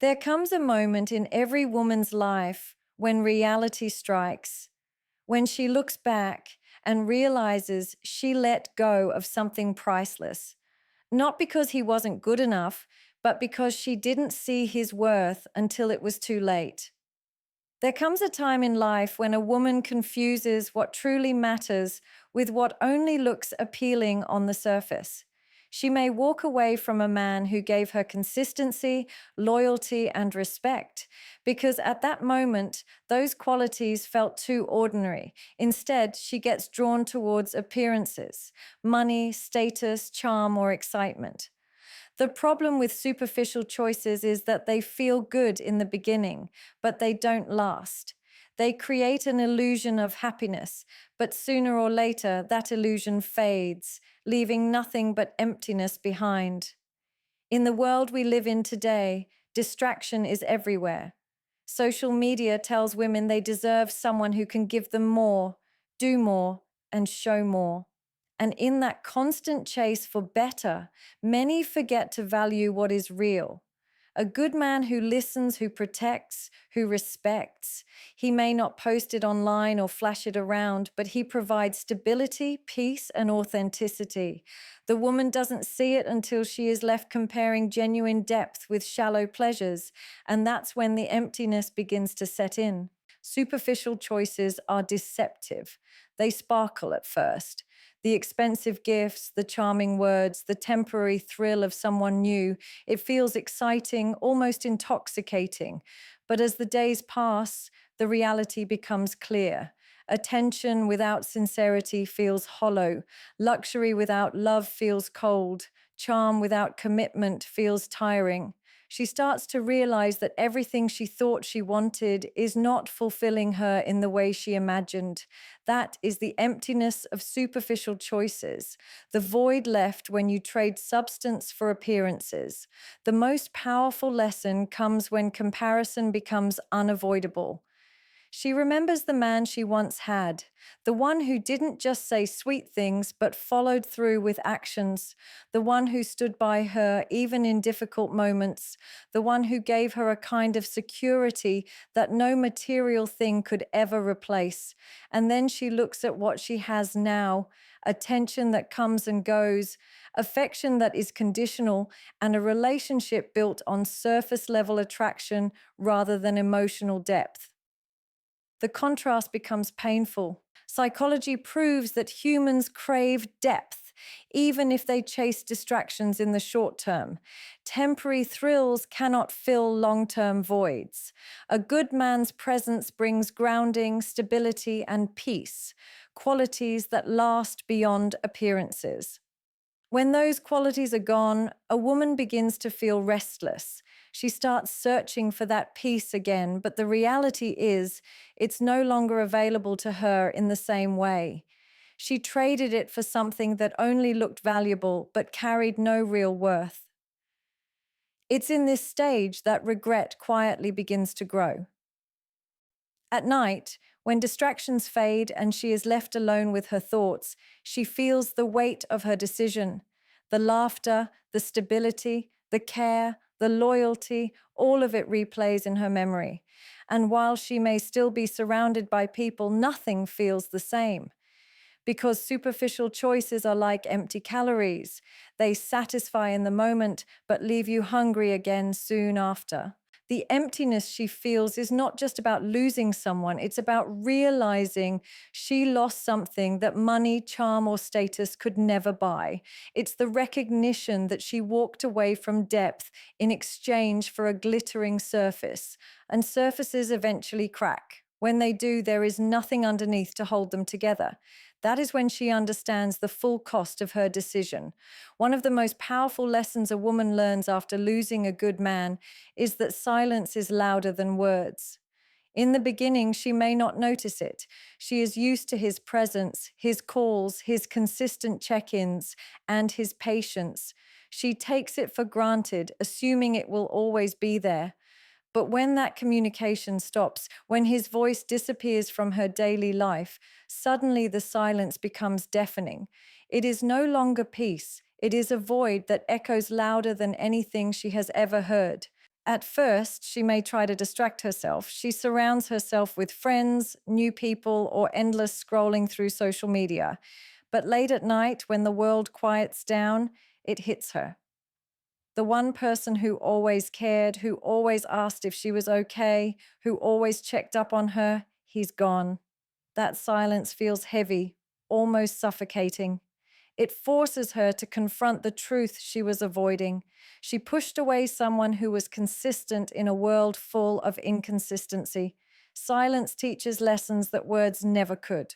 There comes a moment in every woman's life when reality strikes, when she looks back and realizes she let go of something priceless, not because he wasn't good enough, but because she didn't see his worth until it was too late. There comes a time in life when a woman confuses what truly matters with what only looks appealing on the surface. She may walk away from a man who gave her consistency, loyalty, and respect because at that moment, those qualities felt too ordinary. Instead, she gets drawn towards appearances, money, status, charm, or excitement. The problem with superficial choices is that they feel good in the beginning, but they don't last. They create an illusion of happiness, but sooner or later that illusion fades, leaving nothing but emptiness behind. In the world we live in today, distraction is everywhere. Social media tells women they deserve someone who can give them more, do more, and show more. And in that constant chase for better, many forget to value what is real. A good man who listens, who protects, who respects. He may not post it online or flash it around, but he provides stability, peace, and authenticity. The woman doesn't see it until she is left comparing genuine depth with shallow pleasures, and that's when the emptiness begins to set in. Superficial choices are deceptive. They sparkle at first. The expensive gifts, the charming words, the temporary thrill of someone new, it feels exciting, almost intoxicating. But as the days pass, the reality becomes clear. Attention without sincerity feels hollow. Luxury without love feels cold. Charm without commitment feels tiring. She starts to realize that everything she thought she wanted is not fulfilling her in the way she imagined. That is the emptiness of superficial choices, the void left when you trade substance for appearances. The most powerful lesson comes when comparison becomes unavoidable. She remembers the man she once had, the one who didn't just say sweet things but followed through with actions, the one who stood by her even in difficult moments, the one who gave her a kind of security that no material thing could ever replace. And then she looks at what she has now, attention that comes and goes, affection that is conditional, and a relationship built on surface level attraction rather than emotional depth. The contrast becomes painful. Psychology proves that humans crave depth, even if they chase distractions in the short term. Temporary thrills cannot fill long-term voids. A good man's presence brings grounding, stability, and peace, qualities that last beyond appearances. When those qualities are gone, a woman begins to feel restless. She starts searching for that peace again, but the reality is it's no longer available to her in the same way. She traded it for something that only looked valuable but carried no real worth. It's in this stage that regret quietly begins to grow. At night, when distractions fade and she is left alone with her thoughts, she feels the weight of her decision. The laughter, the stability, the care, the loyalty, all of it replays in her memory. And while she may still be surrounded by people, nothing feels the same. Because superficial choices are like empty calories. They satisfy in the moment, but leave you hungry again soon after. The emptiness she feels is not just about losing someone, it's about realizing she lost something that money, charm, or status could never buy. It's the recognition that she walked away from depth in exchange for a glittering surface, and surfaces eventually crack. When they do, there is nothing underneath to hold them together. That is when she understands the full cost of her decision. One of the most powerful lessons a woman learns after losing a good man is that silence is louder than words. In the beginning, she may not notice it. She is used to his presence, his calls, his consistent check-ins, and his patience. She takes it for granted, assuming it will always be there. But when that communication stops, when his voice disappears from her daily life, suddenly the silence becomes deafening. It is no longer peace. It is a void that echoes louder than anything she has ever heard. At first, she may try to distract herself. She surrounds herself with friends, new people, or endless scrolling through social media. But late at night, when the world quiets down, it hits her. The one person who always cared, who always asked if she was okay, who always checked up on her, he's gone. That silence feels heavy, almost suffocating. It forces her to confront the truth she was avoiding. She pushed away someone who was consistent in a world full of inconsistency. Silence teaches lessons that words never could.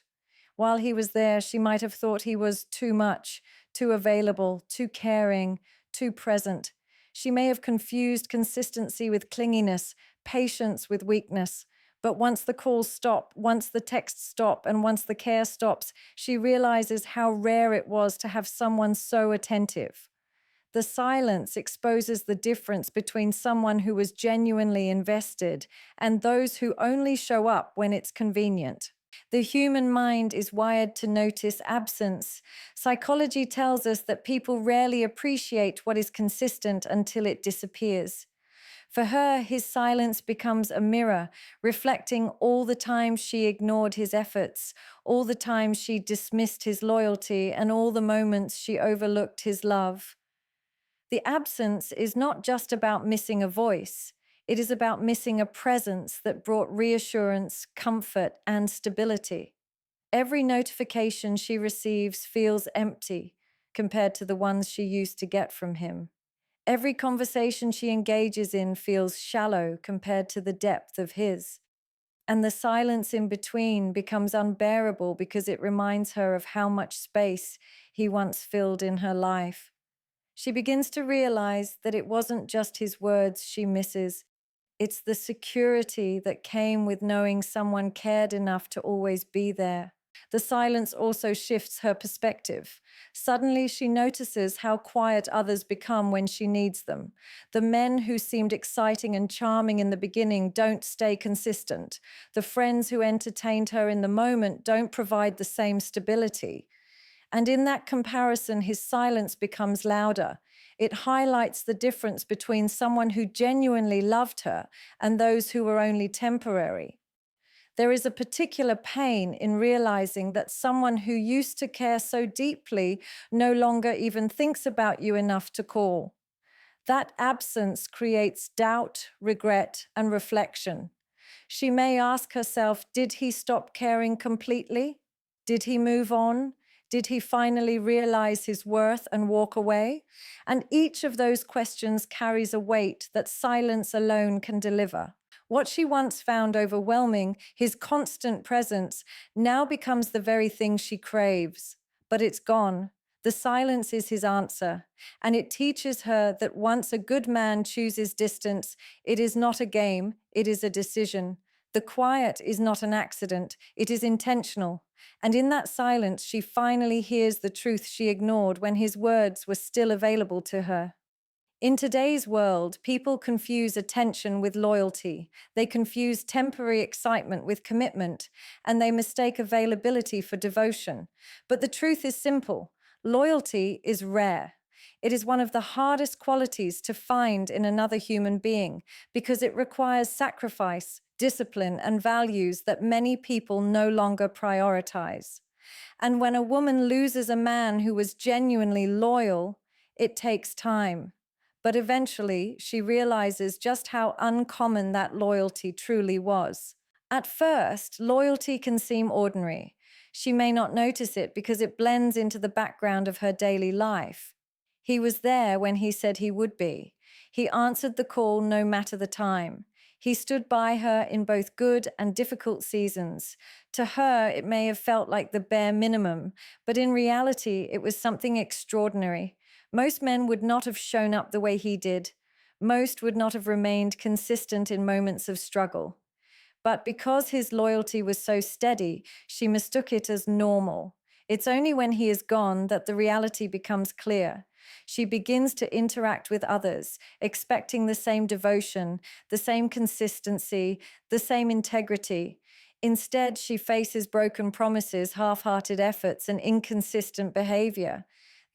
While he was there, she might have thought he was too much, too available, too caring, too present. She may have confused consistency with clinginess, patience with weakness. But once the calls stop, once the texts stop, and once the care stops, she realizes how rare it was to have someone so attentive. The silence exposes the difference between someone who was genuinely invested and those who only show up when it's convenient. The human mind is wired to notice absence. Psychology tells us that people rarely appreciate what is consistent until it disappears. For her, his silence becomes a mirror, reflecting all the times she ignored his efforts, all the times she dismissed his loyalty, and all the moments she overlooked his love. The absence is not just about missing a voice. It is about missing a presence that brought reassurance, comfort, and stability. Every notification she receives feels empty compared to the ones she used to get from him. Every conversation she engages in feels shallow compared to the depth of his. And the silence in between becomes unbearable because it reminds her of how much space he once filled in her life. She begins to realize that it wasn't just his words she misses. It's the security that came with knowing someone cared enough to always be there. The silence also shifts her perspective. Suddenly, she notices how quiet others become when she needs them. The men who seemed exciting and charming in the beginning don't stay consistent. The friends who entertained her in the moment don't provide the same stability. And in that comparison, his silence becomes louder. It highlights the difference between someone who genuinely loved her and those who were only temporary. There is a particular pain in realizing that someone who used to care so deeply no longer even thinks about you enough to call. That absence creates doubt, regret, and reflection. She may ask herself, did he stop caring completely? Did he move on? Did he finally realize his worth and walk away? And each of those questions carries a weight that silence alone can deliver. What she once found overwhelming, his constant presence, now becomes the very thing she craves. But it's gone. The silence is his answer, and it teaches her that once a good man chooses distance, it is not a game, it is a decision. The quiet is not an accident, it is intentional. And in that silence, she finally hears the truth she ignored when his words were still available to her. In today's world, people confuse attention with loyalty. They confuse temporary excitement with commitment, and they mistake availability for devotion. But the truth is simple. Loyalty is rare. It is one of the hardest qualities to find in another human being because it requires sacrifice, discipline, and values that many people no longer prioritize. And when a woman loses a man who was genuinely loyal, it takes time. But eventually, she realizes just how uncommon that loyalty truly was. At first, loyalty can seem ordinary. She may not notice it because it blends into the background of her daily life. He was there when he said he would be. He answered the call no matter the time. He stood by her in both good and difficult seasons. To her, it may have felt like the bare minimum, but in reality, it was something extraordinary. Most men would not have shown up the way he did. Most would not have remained consistent in moments of struggle. But because his loyalty was so steady, she mistook it as normal. It's only when he is gone that the reality becomes clear. She begins to interact with others, expecting the same devotion, the same consistency, the same integrity. Instead, she faces broken promises, half-hearted efforts, and inconsistent behavior.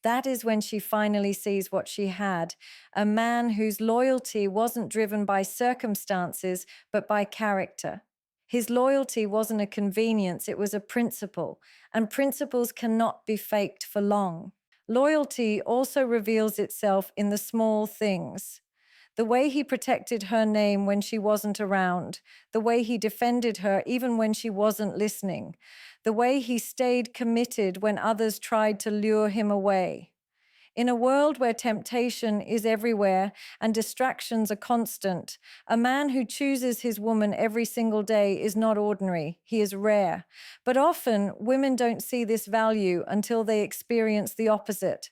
That is when she finally sees what she had, a man whose loyalty wasn't driven by circumstances, but by character. His loyalty wasn't a convenience, it was a principle, and principles cannot be faked for long. Loyalty also reveals itself in the small things. The way he protected her name when she wasn't around, the way he defended her even when she wasn't listening, the way he stayed committed when others tried to lure him away. In a world where temptation is everywhere and distractions are constant, a man who chooses his woman every single day is not ordinary, he is rare. But often, women don't see this value until they experience the opposite.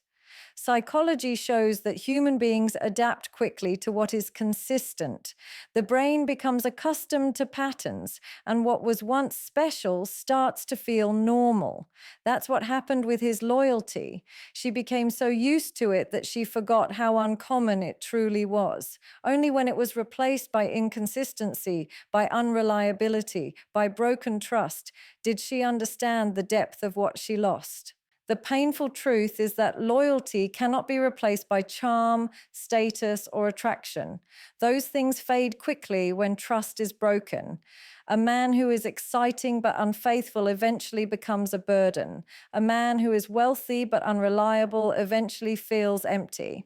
Psychology shows that human beings adapt quickly to what is consistent. The brain becomes accustomed to patterns, and what was once special starts to feel normal. That's what happened with his loyalty. She became so used to it that she forgot how uncommon it truly was. Only when it was replaced by inconsistency, by unreliability, by broken trust, did she understand the depth of what she lost. The painful truth is that loyalty cannot be replaced by charm, status, or attraction. Those things fade quickly when trust is broken. A man who is exciting but unfaithful eventually becomes a burden. A man who is wealthy but unreliable eventually feels empty.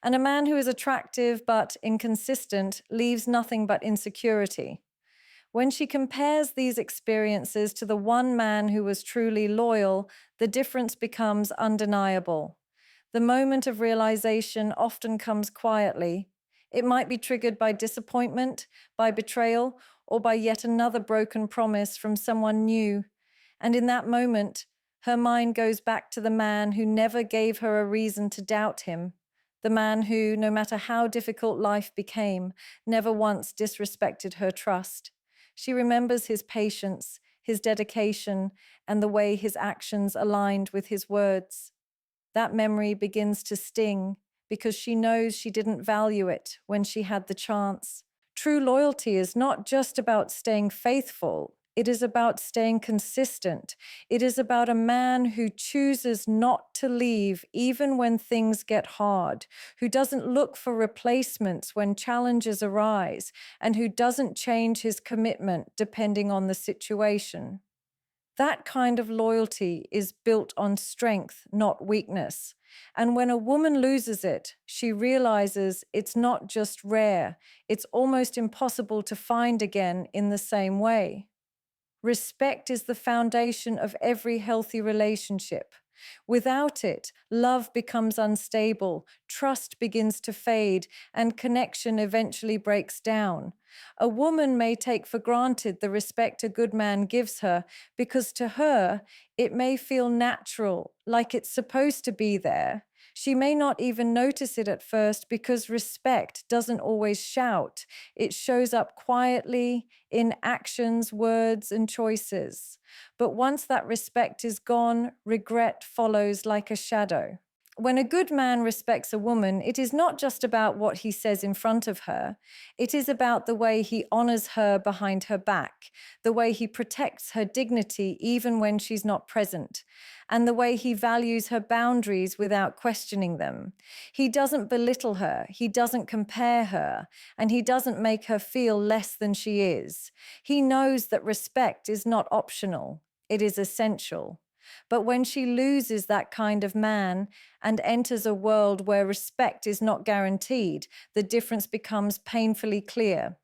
And a man who is attractive but inconsistent leaves nothing but insecurity. When she compares these experiences to the one man who was truly loyal, the difference becomes undeniable. The moment of realization often comes quietly. It might be triggered by disappointment, by betrayal, or by yet another broken promise from someone new. And in that moment, her mind goes back to the man who never gave her a reason to doubt him. The man who, no matter how difficult life became, never once disrespected her trust. She remembers his patience, his dedication, and the way his actions aligned with his words. That memory begins to sting because she knows she didn't value it when she had the chance. True loyalty is not just about staying faithful. It is about staying consistent. It is about a man who chooses not to leave even when things get hard, who doesn't look for replacements when challenges arise, and who doesn't change his commitment depending on the situation. That kind of loyalty is built on strength, not weakness. And when a woman loses it, she realizes it's not just rare, it's almost impossible to find again in the same way. Respect is the foundation of every healthy relationship. Without it, love becomes unstable, trust begins to fade, and connection eventually breaks down. A woman may take for granted the respect a good man gives her because to her, it may feel natural, like it's supposed to be there. She may not even notice it at first because respect doesn't always shout. It shows up quietly in actions, words, and choices. But once that respect is gone, regret follows like a shadow. When a good man respects a woman, it is not just about what he says in front of her. It is about the way he honors her behind her back, the way he protects her dignity even when she's not present, and the way he values her boundaries without questioning them. He doesn't belittle her, he doesn't compare her, and he doesn't make her feel less than she is. He knows that respect is not optional, it is essential. But when she loses that kind of man and enters a world where respect is not guaranteed, the difference becomes painfully clear.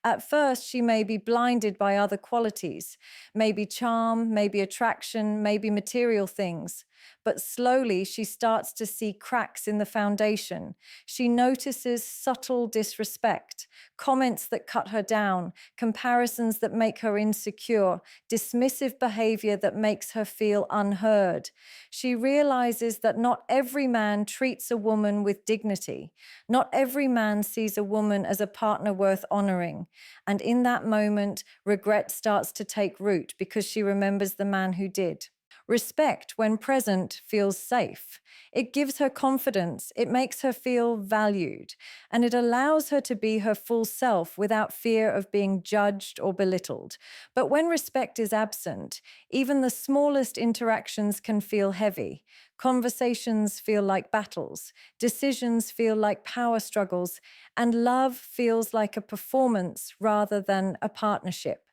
At first, she may be blinded by other qualities, maybe charm, maybe attraction, maybe material things. But slowly, she starts to see cracks in the foundation. She notices subtle disrespect, comments that cut her down, comparisons that make her insecure, dismissive behavior that makes her feel unheard. She realizes that not every man treats a woman with dignity. Not every man sees a woman as a partner worth honoring. And in that moment, regret starts to take root because she remembers the man who did. Respect, when present, feels safe. It gives her confidence, it makes her feel valued, and it allows her to be her full self without fear of being judged or belittled. But when respect is absent, even the smallest interactions can feel heavy. Conversations feel like battles, decisions feel like power struggles, and love feels like a performance rather than a partnership.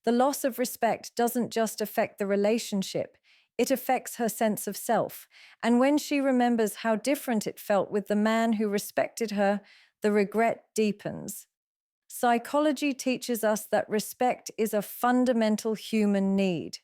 The loss of respect doesn't just affect the relationship, it affects her sense of self. And when she remembers how different it felt with the man who respected her, the regret deepens. Psychology teaches us that respect is a fundamental human need.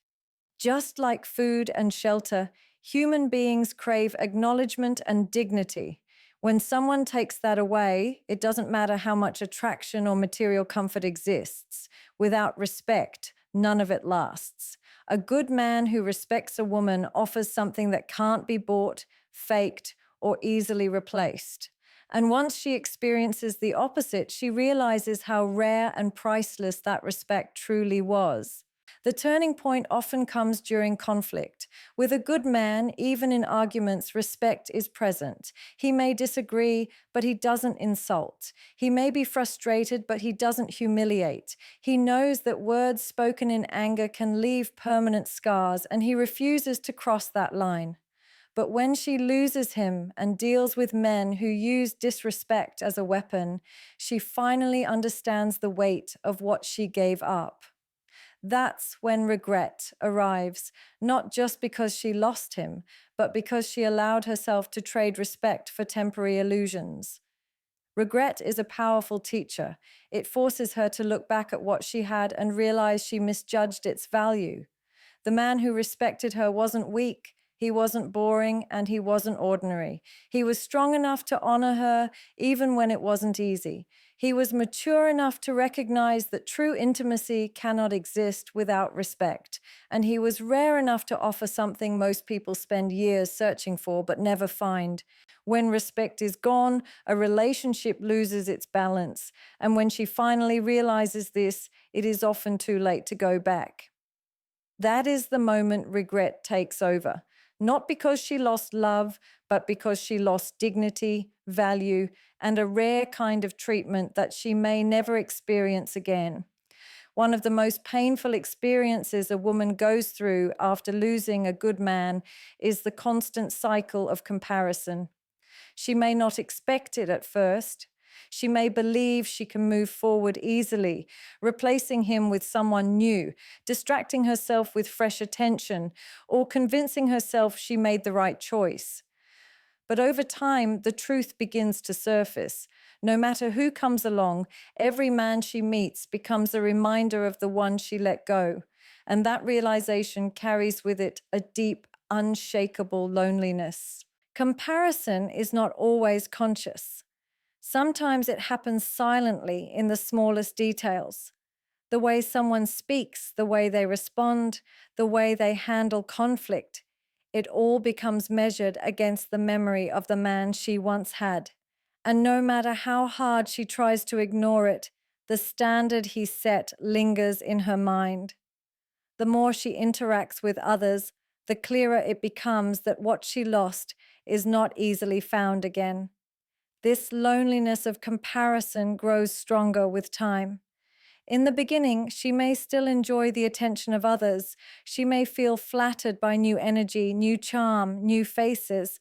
Just like food and shelter, human beings crave acknowledgement and dignity. When someone takes that away, it doesn't matter how much attraction or material comfort exists. Without respect, none of it lasts. A good man who respects a woman offers something that can't be bought, faked, or easily replaced. And once she experiences the opposite, she realizes how rare and priceless that respect truly was. The turning point often comes during conflict. With a good man, even in arguments, respect is present. He may disagree, but he doesn't insult. He may be frustrated, but he doesn't humiliate. He knows that words spoken in anger can leave permanent scars, and he refuses to cross that line. But when she loses him and deals with men who use disrespect as a weapon, she finally understands the weight of what she gave up. That's when regret arrives, not just because she lost him, but because she allowed herself to trade respect for temporary illusions. Regret is a powerful teacher. It forces her to look back at what she had and realize she misjudged its value. The man who respected her wasn't weak, he wasn't boring, and he wasn't ordinary. He was strong enough to honor her even when it wasn't easy. He was mature enough to recognize that true intimacy cannot exist without respect. And he was rare enough to offer something most people spend years searching for but never find. When respect is gone, a relationship loses its balance. And when she finally realizes this, it is often too late to go back. That is the moment regret takes over, not because she lost love, but because she lost dignity, value, and a rare kind of treatment that she may never experience again. One of the most painful experiences a woman goes through after losing a good man is the constant cycle of comparison. She may not expect it at first. She may believe she can move forward easily, replacing him with someone new, distracting herself with fresh attention, or convincing herself she made the right choice. But over time, the truth begins to surface. No matter who comes along, every man she meets becomes a reminder of the one she let go. And that realization carries with it a deep, unshakable loneliness. Comparison is not always conscious. Sometimes it happens silently in the smallest details. The way someone speaks, the way they respond, the way they handle conflict, it all becomes measured against the memory of the man she once had. And no matter how hard she tries to ignore it, the standard he set lingers in her mind. The more she interacts with others, the clearer it becomes that what she lost is not easily found again. This loneliness of comparison grows stronger with time. In the beginning, she may still enjoy the attention of others. She may feel flattered by new energy, new charm, new faces.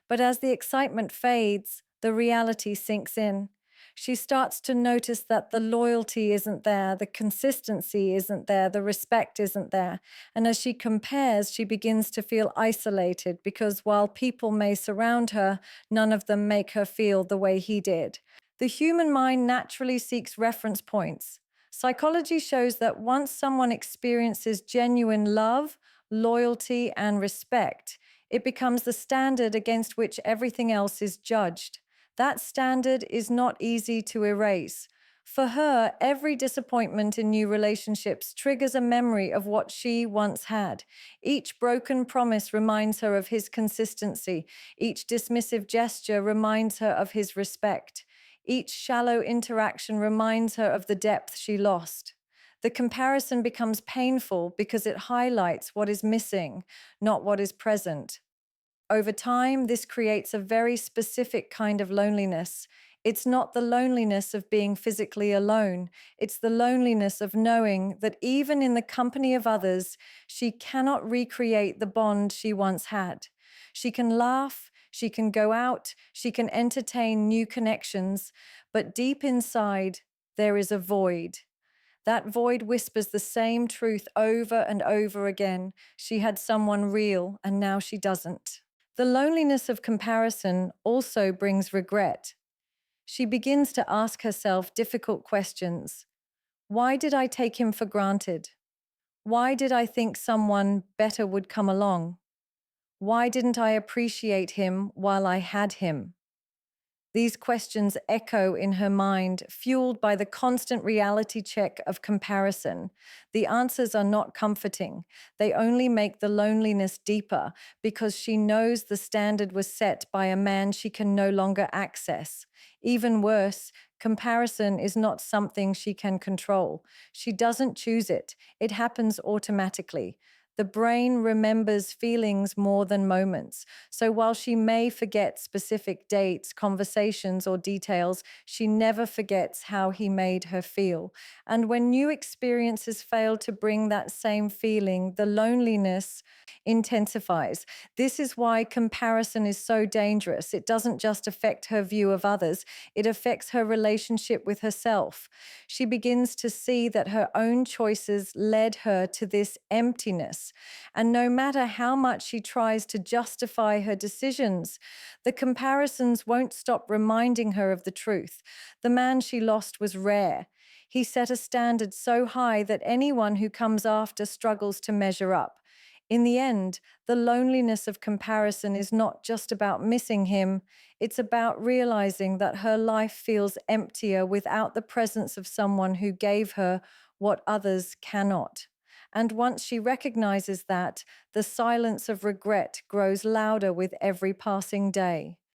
But as the excitement fades, the reality sinks in. She starts to notice that the loyalty isn't there, the consistency isn't there, the respect isn't there. And as she compares, she begins to feel isolated because while people may surround her, none of them make her feel the way he did. The human mind naturally seeks reference points. Psychology shows that once someone experiences genuine love, loyalty, and respect, it becomes the standard against which everything else is judged. That standard is not easy to erase. For her, every disappointment in new relationships triggers a memory of what she once had. Each broken promise reminds her of his consistency. Each dismissive gesture reminds her of his respect. Each shallow interaction reminds her of the depth she lost. The comparison becomes painful because it highlights what is missing, not what is present. Over time, this creates a very specific kind of loneliness. It's not the loneliness of being physically alone, it's the loneliness of knowing that even in the company of others, she cannot recreate the bond she once had. She can laugh, she can go out, she can entertain new connections, but deep inside, there is a void. That void whispers the same truth over and over again. She had someone real, and now she doesn't. The loneliness of comparison also brings regret. She begins to ask herself difficult questions. Why did I take him for granted? Why did I think someone better would come along? Why didn't I appreciate him while I had him? These questions echo in her mind, fueled by the constant reality check of comparison. The answers are not comforting. They only make the loneliness deeper because she knows the standard was set by a man she can no longer access. Even worse, comparison is not something she can control. She doesn't choose it, it happens automatically. The brain remembers feelings more than moments. So while she may forget specific dates, conversations, or details, she never forgets how he made her feel. And when new experiences fail to bring that same feeling, the loneliness intensifies. This is why comparison is so dangerous. It doesn't just affect her view of others, it affects her relationship with herself. She begins to see that her own choices led her to this emptiness. And no matter how much she tries to justify her decisions, the comparisons won't stop reminding her of the truth. The man she lost was rare. He set a standard so high that anyone who comes after struggles to measure up. In the end, the loneliness of comparison is not just about missing him, it's about realizing that her life feels emptier without the presence of someone who gave her what others cannot. And once she recognizes that, the silence of regret grows louder with every passing day.